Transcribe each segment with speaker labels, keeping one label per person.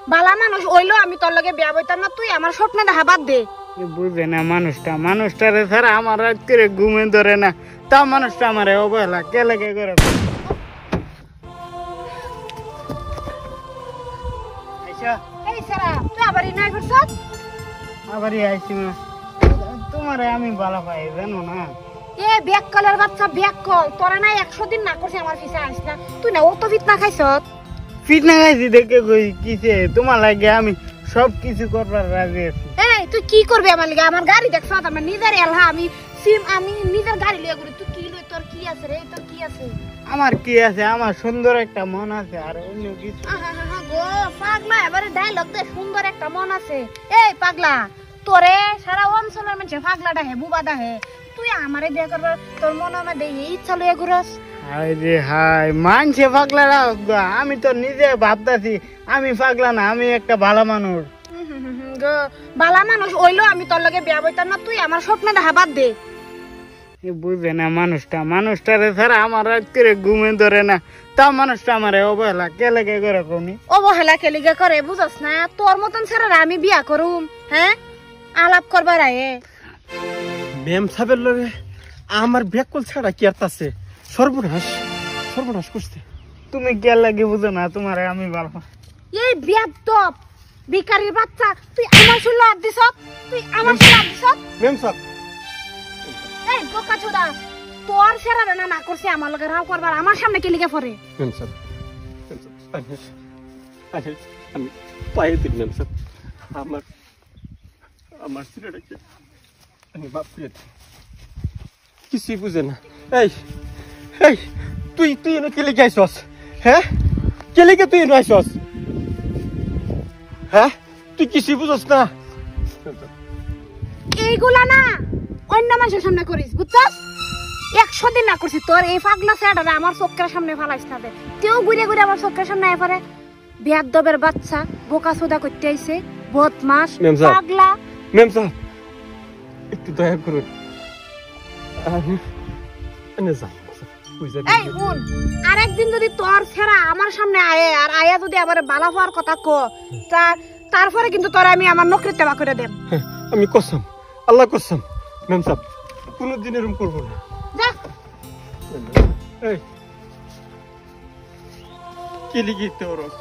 Speaker 1: বালা মানুষ হইলো আমি তোর লগে বিয়া বইতাম না, তুই আমার স্বপ্নে দেখা বাদ দে।
Speaker 2: বুঝে না মানুষটারে ছাড়া আমার রাত করে ঘুমে ধরে না, তা মানুষটা আমার অবহেলা কে লেগে করে।
Speaker 1: এই সারা তুই আবার নাই করছস?
Speaker 2: আবার আইছি না, তোমারে আমি ভালো পাই জানো না।
Speaker 1: এ ব্যাক কলের বাচ্চা ব্যাক কল, তোরা নাই 100 দিন না করছিস আমার পিছে আইছ না, তুই না অত ফিতনা খাইছস।
Speaker 2: ফিটনা খাইছি দেখে কই কিছে তোমার লাগে আমি সব কিছু করবার রাজি আছি।
Speaker 1: এই তুই কি করবি আমার লাগি? আমার গাড়ি দেখছস, আমার নিজের এলহা, আমি নিজের গাড়ি লিয়ে ঘুরি, তুই কি লই? তোর কি আছে রে? তোর কি আছে?
Speaker 2: আমার কি আছে, আমার সুন্দর একটা মন আছে, আর অন্য কিছু।
Speaker 1: গো পাগলা, এবারে ডায়লগ দে, সুন্দর একটা মন আছে। এই পাগলা, তোরে সারা অঞ্চলের মানুষ পাগলাটা হে, বুবাদা হে, তুই আমারে বিয়ে করবার তোর মনে মধ্যে ইচ্ছা লইয়া ঘুরস?
Speaker 2: হাই রে হাই, মানছে পাগলা রাও, আমি তো নিজে ভাবতাছি আমি পাগলা না, আমি একটা ভালো মানুষ।
Speaker 1: গো বালা মানুষ হইলো আমি তোর লগে বিয়া বইতাম না, তুই আমার স্বপ্নে দেখা বাদ দে।
Speaker 2: বুঝে না মানুষটারে ছাড়া আমার রাত করে ঘুমে ধরে না, তা মানুষটা আমার অবহেলা কে লেগে করে কমি।
Speaker 1: অবহেলা কেলিগে করে বুঝস না? তোর মতন ছাড়া আমি বিয়া করুম? হ্যাঁ, আলাপ করবার আয়ে
Speaker 3: মেম সাহেবের লগে আমার ব্যাকল ছাড়া কি আর আছে? সর্বনাশ করছে।
Speaker 2: তুমি কে লাগে বুঝো না, তোমার আমি ভালো।
Speaker 1: এই বেয়াদব ভিখারির বাচ্চা, তুই আমার চুলা হাত দিছ, তুই আমার চুলা হাত দিছ।
Speaker 3: মেম সাহেব,
Speaker 1: এই বোকা চোদা, তোর সেরা না করছে আমার লগে রাও করবার, আমার সামনে কেলিগে পড়ে।
Speaker 3: মেম সাহেব, আমি পায়ে দিন মেম সাহেব, আমার ছেলেটাকে আমি বাপ করে কিছুই বুঝে না। এই তুই এনে কেলে আইসস? হ্যাঁ, কেলে তুই এনে আইসস? হ্যাঁ, তুই কিছুই বুঝস না।
Speaker 1: এইগুলা না অন্য মানুষের সামনে করিস, বুঝছস? 100 দিন না করছি তোর এই পাগলা ছেড়াটা আমার চোখের সামনে ফালাইস না, তেও ঘুরে ঘুরে আমার চোখের সামনে এপারে বেয়াদবের বাচ্চা বোকা সোদা করতে আইছে, বদমাশ পাগলা।
Speaker 3: মেম সাহেব, একটু দয়া করুন,
Speaker 1: এই শুন, আরেকদিন যদি তোর ছেড়া আমার সামনে আয়ে আর আয়া যদি আবার বালা হওয়ার কথা ক, তারপরে কিন্তু তোর আমি আমার নকরি তেবা করে দেব।
Speaker 3: আমি কসম, আল্লাহ কসম মেম সাহেব, কোনদিন এরকম করবো না।
Speaker 1: যা।
Speaker 3: এই কি লিখি তোরস?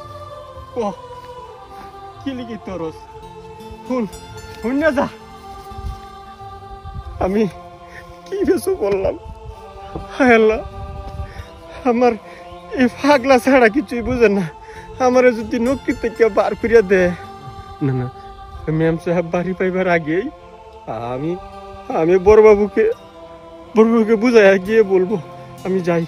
Speaker 3: কি লিখি তোরস? শুন না যা, আমি কি বেশি বললাম? হায় আল্লাহ, আমার এই পাগলা ছাড়া কিছুই বুঝে না, আমার যদি নকি থেকে বার করিয়া দে। না মেম সাহেব বাড়ি পাইবার আগেই আমি বড়বাবুকে বুঝাইয়া গিয়ে বলবো। আমি যাই।